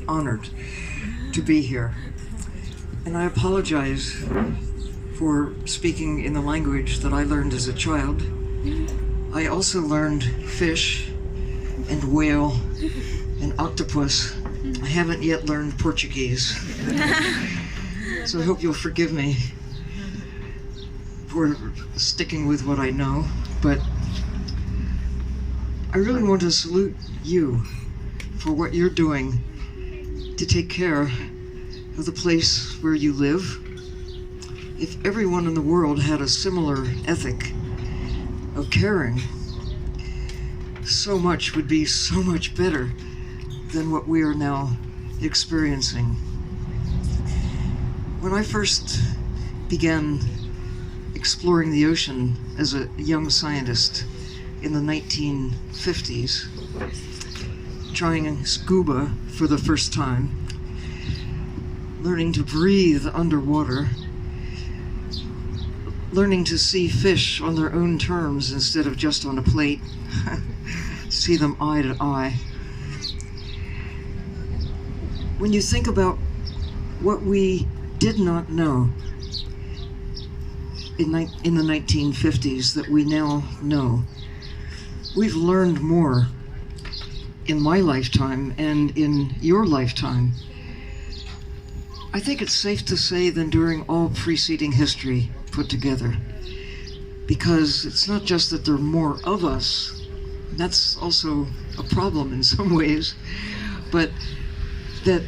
honored to be here. And I apologize for speaking in the language that I learned as a child. I also learned fish and whale and octopus. I haven't yet learned Portuguese. So I hope you'll forgive me for sticking with what I know, but I really want to salute you for what you're doing to take care of the place where you live. If everyone in the world had a similar ethic of caring, so much would be so much better than what we are now experiencing. When I first began exploring the ocean as a young scientist in the 1950s, trying scuba for the first time, learning to breathe underwater, learning to see fish on their own terms instead of just on a plate, see them eye to eye. When you think about what we did not know in the 1950s that we now know, we've learned more in my lifetime and in your lifetime, I think it's safe to say, than during all preceding history put together. Because it's not just that there are more of us, that's also a problem in some ways, but that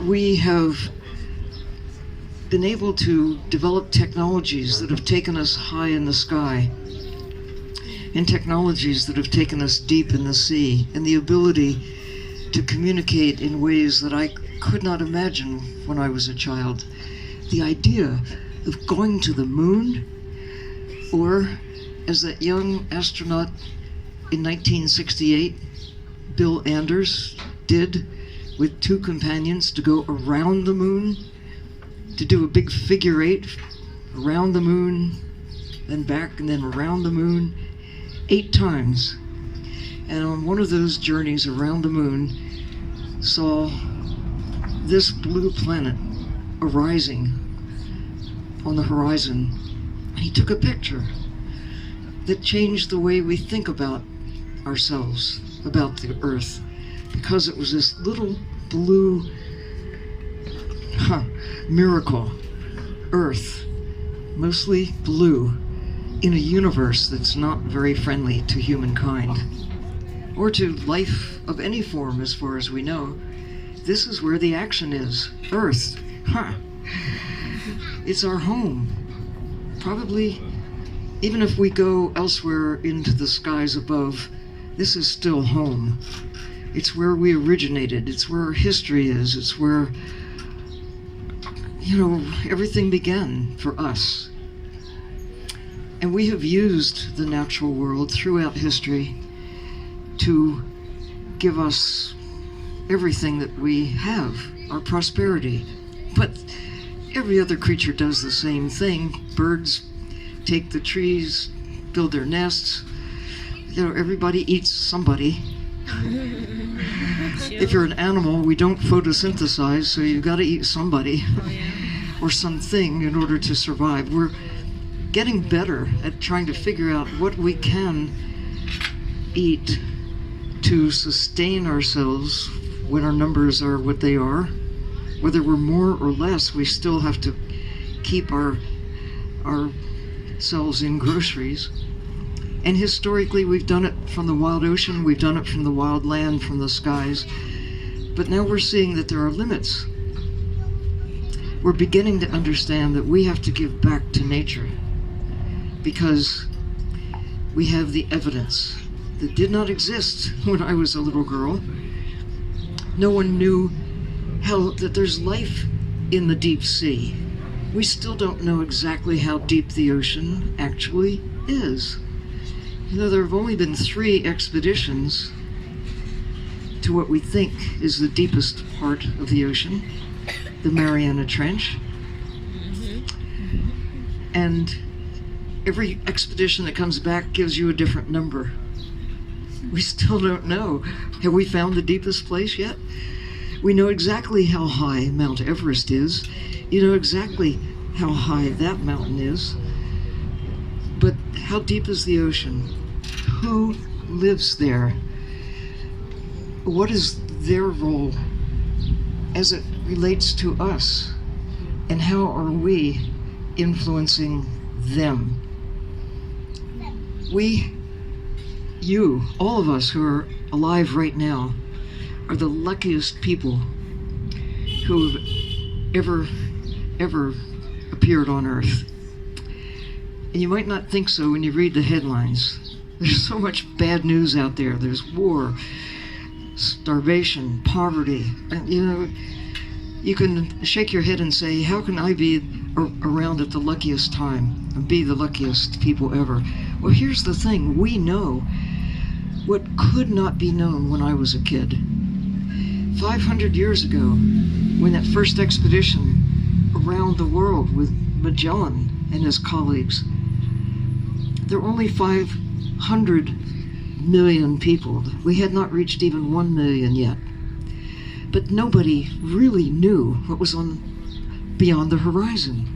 we have been able to develop technologies that have taken us high in the sky, and technologies that have taken us deep in the sea, and the ability to communicate in ways that I could not imagine when I was a child. The idea of going to the moon, or as that young astronaut in 1968, Bill Anders, did with 2 companions, to go around the moon, to do a big figure 8 around the moon, then back and then around the moon, 8 times. And on one of those journeys around the moon, saw this blue planet arising on the horizon. And he took a picture that changed the way we think about ourselves, about the Earth, because it was this little blue miracle, Earth, mostly blue, in a universe that's not very friendly to humankind, or to life of any form as far as we know. This is where the action is, Earth. It's our home. Probably, even if we go elsewhere into the skies above, this is still home. It's where we originated. It's where our history is. It's where, everything began for us. And we have used the natural world throughout history to give us everything that we have, our prosperity. But every other creature does the same thing. Birds take the trees, build their nests. Everybody eats somebody. If you're an animal, we don't photosynthesize, so you've got to eat somebody or something in order to survive. We're getting better at trying to figure out what we can eat to sustain ourselves when our numbers are what they are. Whether we're more or less, we still have to keep ourselves in groceries. And historically, we've done it from the wild ocean, we've done it from the wild land, from the skies. But now we're seeing that there are limits. We're beginning to understand that we have to give back to nature, because we have the evidence that did not exist when I was a little girl. No one knew that there's life in the deep sea. We still don't know exactly how deep the ocean actually is. There have only been 3 expeditions to what we think is the deepest part of the ocean, the Mariana Trench. And every expedition that comes back gives you a different number. We still don't know. Have we found the deepest place yet? We know exactly how high Mount Everest is. You know exactly how high that mountain is. But how deep is the ocean? Who lives there? What is their role as it relates to us? And how are we influencing them? We, you, all of us who are alive right now, are the luckiest people who have ever appeared on Earth. And you might not think so when you read the headlines. There's so much bad news out there. There's war, starvation, poverty. And, you know, you can shake your head and say, how can I be around at the luckiest time and be the luckiest people ever? Well, here's the thing. We know what could not be known when I was a kid. 500 years ago, when that first expedition around the world with Magellan and his colleagues, there were only 500 million people. We had not reached even 1 million yet. But nobody really knew what was beyond the horizon.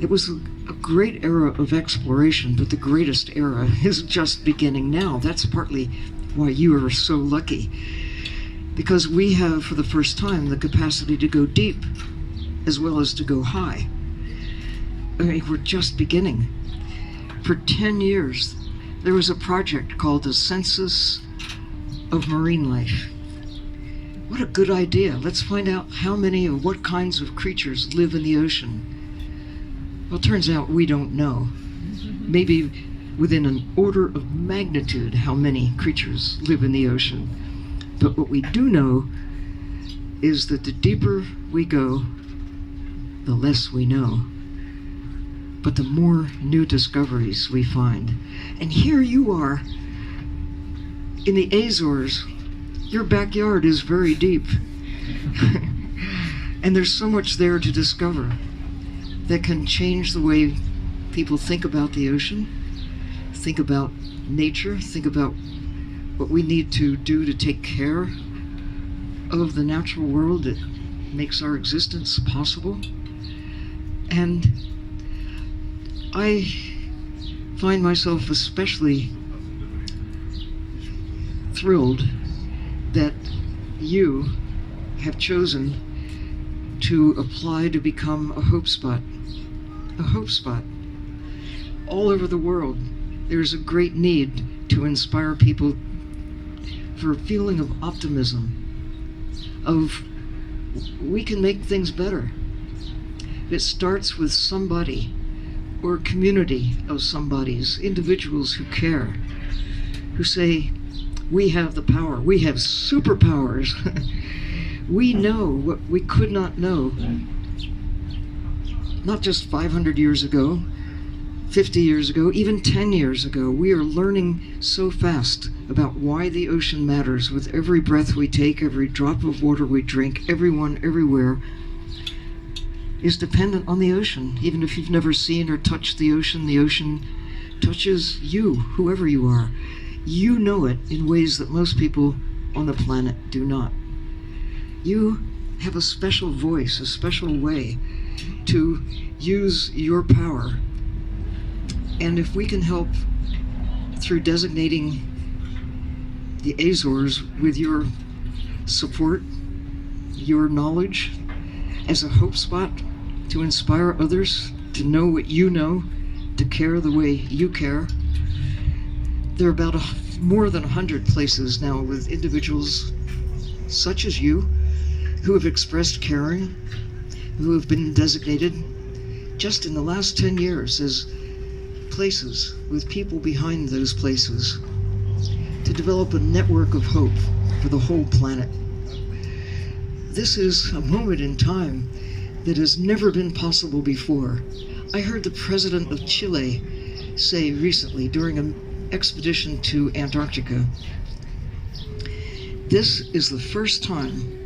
It was a great era of exploration, but the greatest era is just beginning now. That's partly why you are so lucky. Because we have, for the first time, the capacity to go deep as well as to go high. I mean, we're just beginning. For 10 years, there was a project called the Census of Marine Life. What a good idea. Let's find out how many of what kinds of creatures live in the ocean. Well, it turns out we don't know. Maybe within an order of magnitude how many creatures live in the ocean. But what we do know is that the deeper we go, the less we know. But the more new discoveries we find. And here you are in the Azores. Your backyard is very deep. And there's so much there to discover that can change the way people think about the ocean, think about nature, think about what we need to do to take care of the natural world that makes our existence possible. And I find myself especially thrilled that you have chosen to apply to become a hope spot. A hope spot. All over the world, there's a great need to inspire people for a feeling of optimism, of we can make things better. It starts with somebody or a community of somebodies, individuals who care, who say, we have the power, we have superpowers. We know what we could not know, not just 500 years ago, 50 years ago, even 10 years ago. We are learning so fast about why the ocean matters with every breath we take, every drop of water we drink, everyone, everywhere is dependent on the ocean. Even if you've never seen or touched the ocean touches you, whoever you are. You know it in ways that most people on the planet do not. You have a special voice, a special way to use your power. And if we can help through designating the Azores with your support, your knowledge, as a hope spot to inspire others to know what you know, to care the way you care. There are about more than 100 places now with individuals such as you who have expressed caring, who have been designated just in the last 10 years as places with people behind those places to develop a network of hope for the whole planet. This is a moment in time that has never been possible before. I heard the president of Chile say recently during an expedition to Antarctica, this is the first time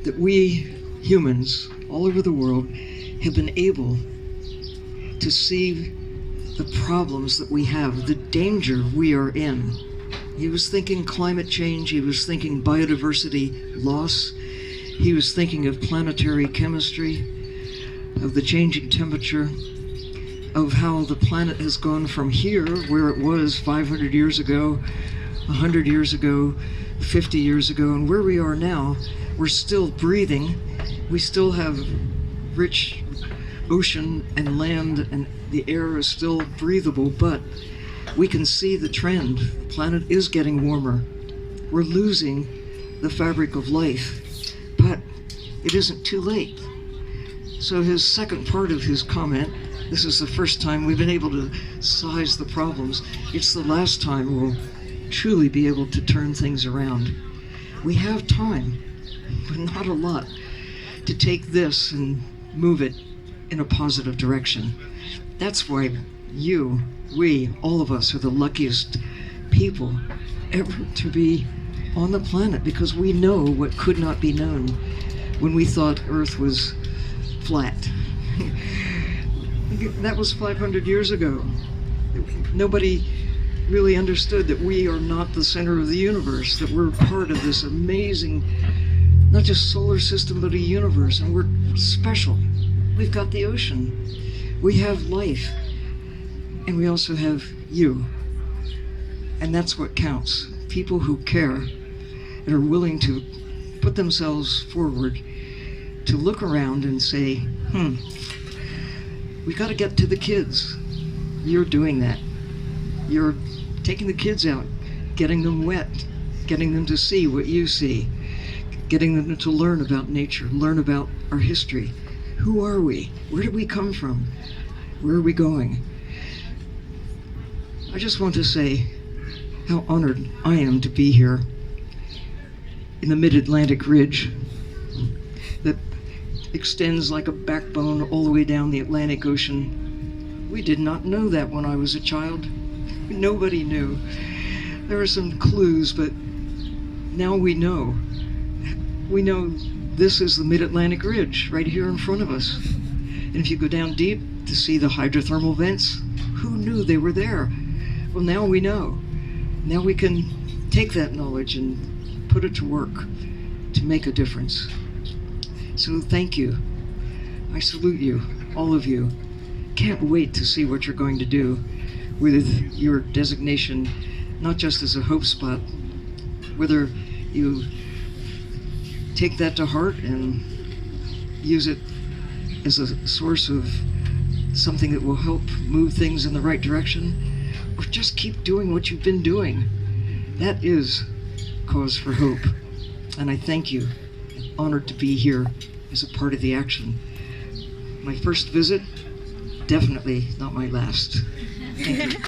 that we humans all over the world have been able to see the problems that we have, the danger we are in. He was thinking climate change. He was thinking biodiversity loss. He was thinking of planetary chemistry, of the changing temperature, of how the planet has gone from here, where it was 500 years ago, 100 years ago, 50 years ago, and where we are now. We're still breathing. We still have rich ocean and land, and the air is still breathable, but we can see the trend. The planet is getting warmer. We're losing the fabric of life, but it isn't too late. So his second part of his comment, this is the first time we've been able to size the problems. It's the last time we'll truly be able to turn things around. We have time, but not a lot, to take this and move it in a positive direction. That's why we, all of us are the luckiest people ever to be on the planet, because we know what could not be known when we thought Earth was flat. That was 500 years ago. Nobody really understood that we are not the center of the universe, that we're part of this amazing, not just solar system, but a universe, and we're special. We've got the ocean. We have life. And we also have you. And that's what counts. People who care and are willing to put themselves forward to look around and say, we got to get to the kids. You're doing that. You're taking the kids out, getting them wet, getting them to see what you see, getting them to learn about nature, learn about our history. Who are we? Where did we come from? Where are we going? I just want to say how honored I am to be here in the Mid-Atlantic Ridge that extends like a backbone all the way down the Atlantic Ocean. We did not know that when I was a child. Nobody knew. There were some clues, but now we know. We know this is the Mid-Atlantic Ridge right here in front of us. And if you go down deep to see the hydrothermal vents, who knew they were there? Well, now we know. Now we can take that knowledge and put it to work to make a difference. So thank you. I salute you, all of you. Can't wait to see what you're going to do with your designation, not just as a hope spot, whether you take that to heart and use it as a source of something that will help move things in the right direction, or just keep doing what you've been doing. That is cause for hope. And I thank you. I'm honored to be here as a part of the action. My first visit, definitely not my last. Thank you.